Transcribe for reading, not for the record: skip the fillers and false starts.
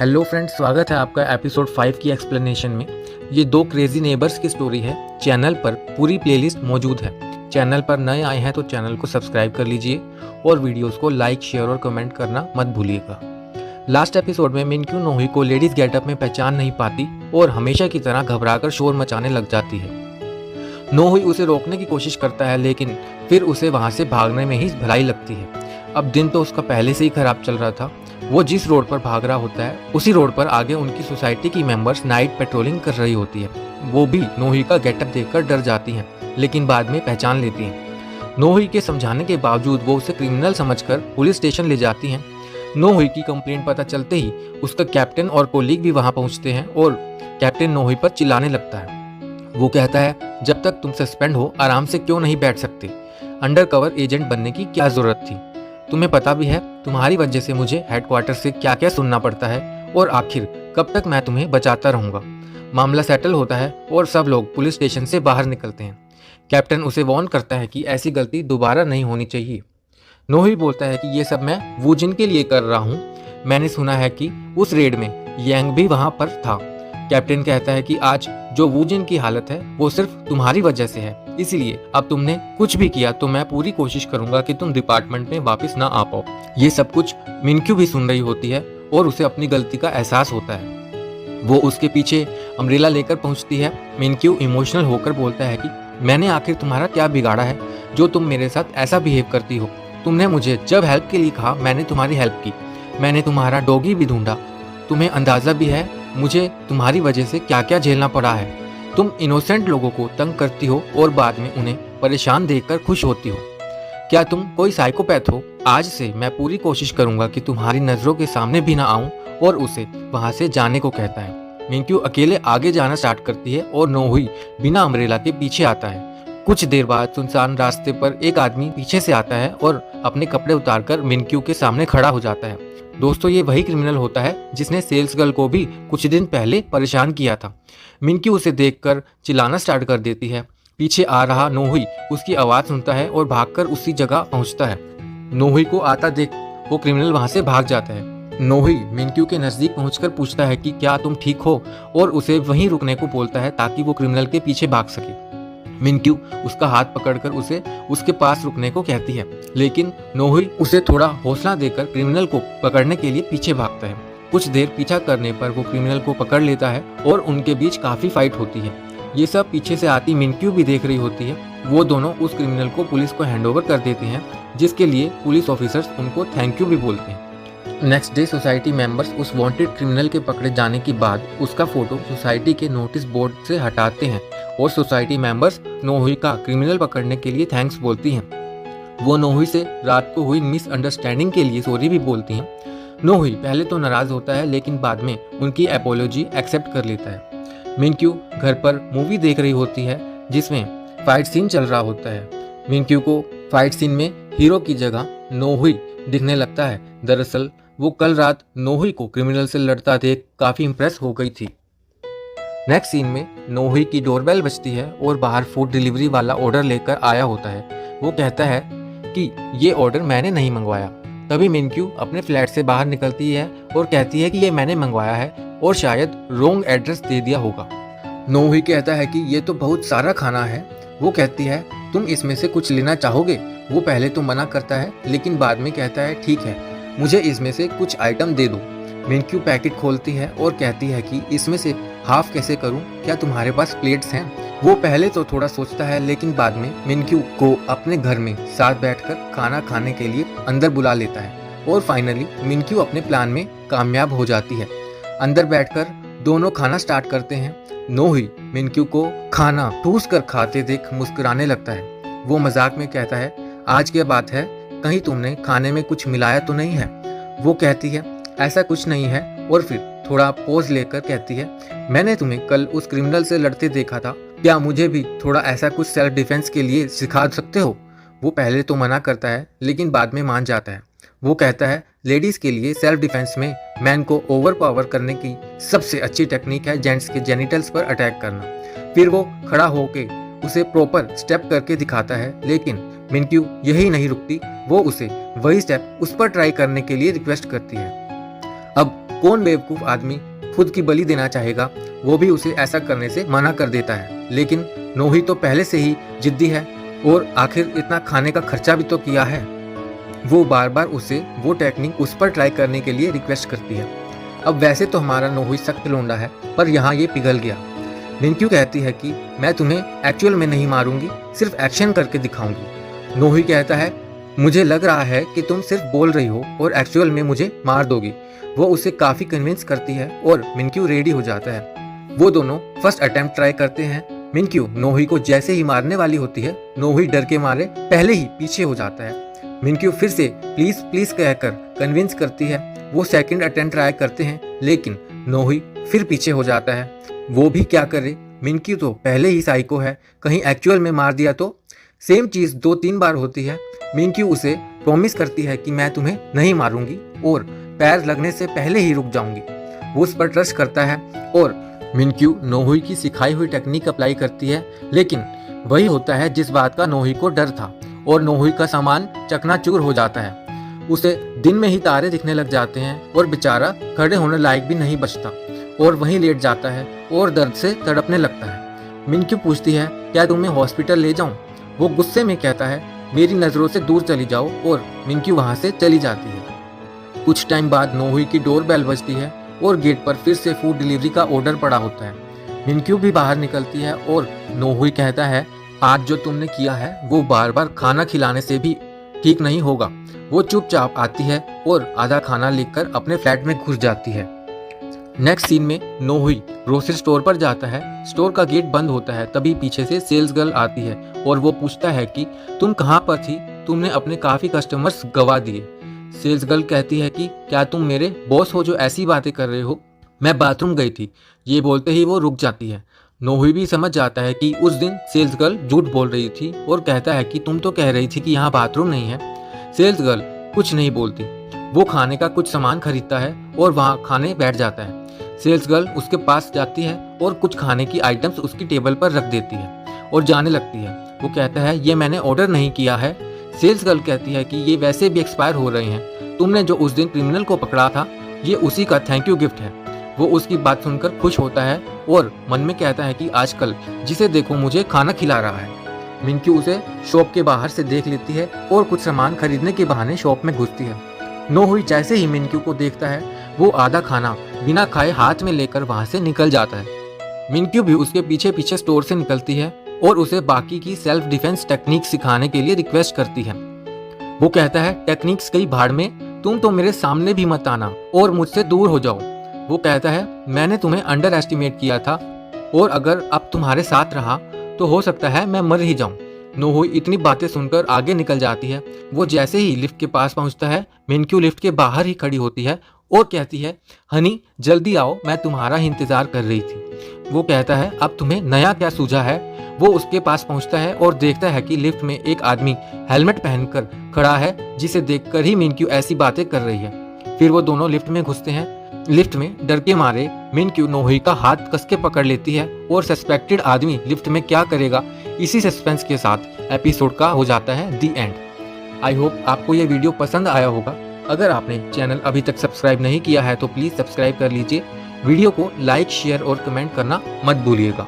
Hello friends, स्वागत है आपका एपिसोड 5 की एक्सप्लेनेशन में। ये दो क्रेजी नेबर्स की स्टोरी है। चैनल पर पूरी प्लेलिस्ट मौजूद है। चैनल पर नए आए हैं तो चैनल को सब्सक्राइब कर लीजिए और वीडियोस को लाइक, शेयर और कमेंट करना मत भूलिएगा। लास्ट एपिसोड में मिनक्यू नोही को लेडीज गेटअप में पहचान नहीं पाती और हमेशा की तरह घबराकर शोर मचाने लग जाती है। नोही उसे रोकने की कोशिश करता है, लेकिन फिर उसे वहां से भागने में ही भलाई लगती है। अब दिन तो उसका पहले से ही खराब चल रहा था। वो जिस रोड पर भाग रहा होता है उसी रोड पर आगे उनकी सोसाइटी की मेंबर्स नाइट पेट्रोलिंग कर रही होती है। वो भी नोही का गेटअप देखकर डर जाती हैं, लेकिन बाद में पहचान लेती हैं। नोही के समझाने के बावजूद वो उसे क्रिमिनल समझकर पुलिस स्टेशन ले जाती हैं। नोही की कंप्लेंट पता चलते ही उसका कैप्टन और कोलीग भी वहां पहुंचते हैं और कैप्टन नोही पर चिल्लाने लगता है। वो कहता है, जब तक तुम सस्पेंड हो आराम से क्यों नहीं बैठ सकते? अंडरकवर एजेंट बनने की क्या जरूरत थी? तुम्हें पता भी है तुम्हारी वजह से मुझे हेडक्वार्टर से क्या क्या सुनना पड़ता है, और आखिर कब तक मैं तुम्हें बचाता रहूंगा? मामला सेटल होता है और सब लोग पुलिस स्टेशन से बाहर निकलते हैं। कैप्टन उसे वार्न करता है कि ऐसी गलती दोबारा नहीं होनी चाहिए। नोही बोलता है कि ये सब मैं वूजिन के लिए कर रहा हूँ। मैंने सुना है कि उस रेड में यांग भी वहां पर था। कैप्टन कहता है कि आज जो वूजिन की हालत है वो सिर्फ तुम्हारी वजह से है, इसलिए अब तुमने कुछ भी किया तो मैं पूरी कोशिश करूंगा कि तुम डिपार्टमेंट में वापस ना आ पाओ। ये सब कुछ मिनक्यू भी सुन रही होती है और उसे अपनी गलती का एहसास होता है। वो उसके पीछे अम्ब्रेला लेकर पहुंचती है। मिनक्यू इमोशनल होकर बोलता है कि मैंने आखिर तुम्हारा क्या बिगाड़ा है जो तुम मेरे साथ ऐसा बिहेव करती हो? तुमने मुझे जब हेल्प के लिए कहा मैंने तुम्हारी हेल्प की। मैंने तुम्हारा डॉगी भी ढूंढा। तुम्हें अंदाजा भी है मुझे तुम्हारी वजह से क्या क्या झेलना पड़ा है। तुम इनोसेंट लोगों को तंग करती हो और बाद में उन्हें परेशान देखकर खुश होती हो। क्या तुम कोई साइकोपैथ हो? आज से मैं पूरी कोशिश करूंगा कि तुम्हारी नजरों के सामने भी ना आऊं, और उसे वहां से जाने को कहता है। मिनक्यू अकेले आगे जाना स्टार्ट करती है और नोही बिना अम्ब्रेला के पीछे आता है। कुछ देर बाद सुनसान रास्ते पर एक आदमी पीछे से आता है और अपने कपड़े उतारकर मिनक्यू के सामने खड़ा हो जाता है। दोस्तों, ये वही क्रिमिनल होता है जिसने सेल्स गर्ल को भी कुछ दिन पहले परेशान किया था। मिनक्यू उसे देखकर चिल्लाना स्टार्ट कर देती है। पीछे आ रहा नोही उसकी आवाज सुनता है और भागकर उसी जगह पहुंचता है। नोही को आता देख वो क्रिमिनल वहां से भाग जाता है। नोही मिनक्यू के नजदीक पहुंचकर पूछता है कि क्या तुम ठीक हो, और उसे वहीं रुकने को बोलता है ताकि वो क्रिमिनल के पीछे भाग सके। मिनक्यू उसका हाथ पकड़कर उसे उसके पास रुकने को कहती है, लेकिन नोही उसे थोड़ा हौसला देकर क्रिमिनल को पकड़ने के लिए पीछे भागता है। कुछ देर पीछा करने पर वो क्रिमिनल को पकड़ लेता है और उनके बीच काफी फाइट होती है। ये सब पीछे से आती मिनक्यू भी देख रही होती है। वो दोनों उस क्रिमिनल को पुलिस को हैंडओवर कर देते हैं, जिसके लिए पुलिस ऑफिसर्स उनको थैंक यू भी बोलते हैं। नेक्स्ट डे सोसाइटी मेंबर्स उस वांटेड क्रिमिनल के पकड़े जाने के बाद उसका फोटो सोसाइटी के नोटिस बोर्ड से हटाते हैं और सोसाइटी मेंबर्स नोही का क्रिमिनल पकड़ने के लिए थैंक्स बोलती हैं। वो नोही से रात को हुई मिसअंडरस्टैंडिंग के लिए सॉरी भी बोलती हैं। नोही पहले तो नाराज होता है, लेकिन बाद में उनकी एपोलॉजी एक्सेप्ट कर लेता है। मिनक्यू घर पर मूवी देख रही होती है जिसमें फाइट सीन चल रहा होता है। मिनक्यू को फाइट सीन में हीरो की जगह नोही दिखने लगता है। दरअसल वो कल रात नोही को क्रिमिनल से लड़ता देख काफी इंप्रेस हो गई थी। नेक्स्ट सीन में नोही की डोरबेल बजती है और बाहर फूड डिलीवरी वाला ऑर्डर लेकर आया होता है। वो कहता है कि ये ऑर्डर मैंने नहीं मंगवाया। तभी मिनक्यू अपने फ्लैट से बाहर निकलती है और कहती है कि ये मैंने मंगवाया है और शायद रॉन्ग एड्रेस दे दिया होगा। नोही कहता है कि ये तो बहुत सारा खाना है। वो कहती है, तुम इसमें से कुछ लेना चाहोगे? वो पहले तो मना करता है, लेकिन बाद में कहता है, ठीक है, मुझे इसमें से कुछ आइटम दे दो। मिनक्यू पैकेट खोलती है और कहती है कि इसमें से हाफ कैसे करूं? क्या तुम्हारे पास प्लेट्स हैं? वो पहले तो थोड़ा सोचता है, लेकिन बाद में मिनक्यू को अपने घर में साथ बैठकर खाना खाने के लिए अंदर बुला लेता है और फाइनली मिनक्यू अपने प्लान में कामयाब हो जाती है। अंदर बैठकर दोनों खाना स्टार्ट करते हैं। नोही मिनक्यू को खाना ठूस कर खाते देख मुस्कुराने लगता है। वो मजाक में कहता है, आज की बात है, कहीं तुमने खाने में कुछ मिलाया तो नहीं है? वो कहती है, ऐसा कुछ नहीं है, और फिर थोड़ा पोज लेकर कहती है, मैंने तुम्हें कल उस क्रिमिनल से लड़ते देखा था, क्या मुझे भी थोड़ा ऐसा कुछ सेल्फ डिफेंस के लिए सिखा सकते हो? वो पहले तो मना करता है, लेकिन बाद में मान जाता है। वो कहता है, लेडीज के लिए सेल्फ डिफेंस में मैन को ओवर पावर करने की सबसे अच्छी टेक्निक है जेंट्स के जेनिटल्स पर अटैक करना। फिर वो खड़ा होके उसे प्रॉपर स्टेप करके दिखाता है, लेकिन मिनक्यू यही नहीं रुकती। वो उसे वही स्टेप उस पर ट्राई करने के लिए रिक्वेस्ट करती है। अब कौन बेवकूफ़ आदमी खुद की बलि देना चाहेगा, वो भी उसे ऐसा करने से मना कर देता है। लेकिन नोही तो पहले से ही जिद्दी है और आखिर इतना खाने का खर्चा भी तो किया है। वो बार बार उसे वो टेक्निक उस पर ट्राई करने के लिए रिक्वेस्ट करती है। अब वैसे तो हमारा नोही सख्त लोंडा है, पर यहाँ ये पिघल गया। मिनक्यू कहती है कि मैं तुम्हें एक्चुअल में नहीं मारूंगी, सिर्फ एक्शन करके दिखाऊंगी। नोही कहता है मुझे लग रहा है कि तुम सिर्फ बोल रही हो और एक्चुअल में मुझे मार दोगी। वो उसे काफ़ी कन्विंस करती है और मिनक्यू रेडी हो जाता है। वो दोनों फर्स्ट अटेम्प्ट ट्राई करते हैं। मिनक्यू नोही को जैसे ही मारने वाली होती है, नोही डर के मारे पहले ही पीछे हो जाता है। मिनक्यू फिर से प्लीज प्लीज कहकर कन्विंस करती है। वो सेकंड अटेम्प्ट ट्राई करते हैं, लेकिन नोही फिर पीछे हो जाता है। वो भी क्या करे, मिनक्यू तो पहले ही साइको है, कहीं एक्चुअल में मार दिया तो। सेम चीज़ 2-3 बार होती है। मिनक्यू उसे प्रॉमिस करती है कि मैं तुम्हें नहीं मारूंगी और पैर लगने से पहले ही रुक जाऊंगी। वो उस पर ट्रस्ट करता है और मिनक्यू नोही की सिखाई हुई टेक्निक अप्लाई करती है। लेकिन वही होता है जिस बात का नोही को डर था और नोही का सामान चकनाचूर हो जाता है। उसे दिन में ही तारे दिखने लग जाते हैं और बेचारा खड़े होने लायक भी नहीं बचता और वहीं लेट जाता है और दर्द से तड़पने लगता है। मिनक्यू पूछती है क्या तुम्हें हॉस्पिटल ले जाऊं? वो गुस्से में कहता है मेरी नज़रों से दूर चली जाओ, और मिनक्यू वहां से चली जाती है। कुछ टाइम बाद नोही की डोर बेल बजती है और गेट पर फिर से फूड डिलीवरी का ऑर्डर पड़ा होता है। मिनक्यू भी बाहर निकलती है और नोही कहता है आज जो तुमने किया है वो बार बार खाना खिलाने से भी ठीक नहीं होगा। वो चुपचाप आती है और आधा खाना लेकर अपने फ्लैट में घुस जाती है। नेक्स्ट सीन में नोही ग्रोसरी स्टोर पर जाता है। स्टोर का गेट बंद होता है, तभी पीछे से सेल्स गर्ल आती है और वो पूछता है कि तुम कहाँ पर थी, तुमने अपने काफ़ी कस्टमर्स गवा दिए। सेल्स गर्ल कहती है कि क्या तुम मेरे बॉस हो जो ऐसी बातें कर रहे हो, मैं बाथरूम गई थी। ये बोलते ही वो रुक जाती है। नोही भी समझ जाता है कि उस दिन सेल्स गर्ल झूठ बोल रही थी और कहता है कि तुम तो कह रही थी कि यहाँ बाथरूम नहीं है। सेल्स गर्ल कुछ नहीं बोलती। वो खाने का कुछ सामान खरीदता है और वहाँ खाने बैठ जाता है। सेल्स गर्ल उसके पास जाती है और कुछ खाने की आइटम्स उसकी टेबल पर रख देती है और जाने लगती है। वो कहता है ये मैंने ऑर्डर नहीं किया है। सेल्स गर्ल कहती है कि ये वैसे भी एक्सपायर हो रहे हैं, तुमने जो उस दिन क्रिमिनल को पकड़ा था ये उसी का थैंक यू गिफ्ट है। वो उसकी बात सुनकर खुश होता है और मन में कहता है कि आजकल जिसे देखो मुझे खाना खिला रहा है। मिनक्यू उसे शॉप के बाहर से देख लेती है और कुछ सामान खरीदने के बहाने शॉप में घुसती है। नोही जैसे ही मिनक्यू को देखता है वो आधा खाना बिना खाए हाथ में लेकर वहां से निकल जाता है। मिनक्यू भी उसके पीछे पीछे स्टोर से निकलती है और उसे बाकी की सेल्फ डिफेंस टेक्निक सिखाने के लिए रिक्वेस्ट करती है। वो कहता है टेक्निक्स कई भाड़ में, तुम तो मेरे सामने भी मत आना और मुझसे दूर हो जाओ। वो कहता है मैंने तुम्हें अंडर एस्टिमेट किया था और अगर अब तुम्हारे साथ रहा तो हो सकता है मैं मर ही जाऊं। नोही इतनी बातें सुनकर आगे निकल जाती है। वो जैसे ही लिफ्ट के पास पहुंचता है, मिनक्यू लिफ्ट के बाहर ही खड़ी होती है और कहती है हनी जल्दी आओ, मैं तुम्हारा ही इंतजार कर रही थी। वो कहता है अब तुम्हें नया क्या सूझा है। वो उसके पास पहुंचता है और देखता है कि लिफ्ट में एक आदमी हेलमेट पहनकर खड़ा है, जिसे देखकर ही मिनक्यू ऐसी बातें कर रही है। फिर वो दोनों लिफ्ट में घुसते हैं। लिफ्ट में डर के मारे मिनक्यू नोही का हाथ कस के पकड़ लेती है और सस्पेक्टेड आदमी लिफ्ट में क्या करेगा, इसी सस्पेंस के साथ एपिसोड का हो जाता है दी एंड। आई होप आपको ये वीडियो पसंद आया होगा। अगर आपने चैनल अभी तक सब्सक्राइब नहीं किया है तो प्लीज़ सब्सक्राइब कर लीजिए। वीडियो को लाइक, शेयर और कमेंट करना मत भूलिएगा।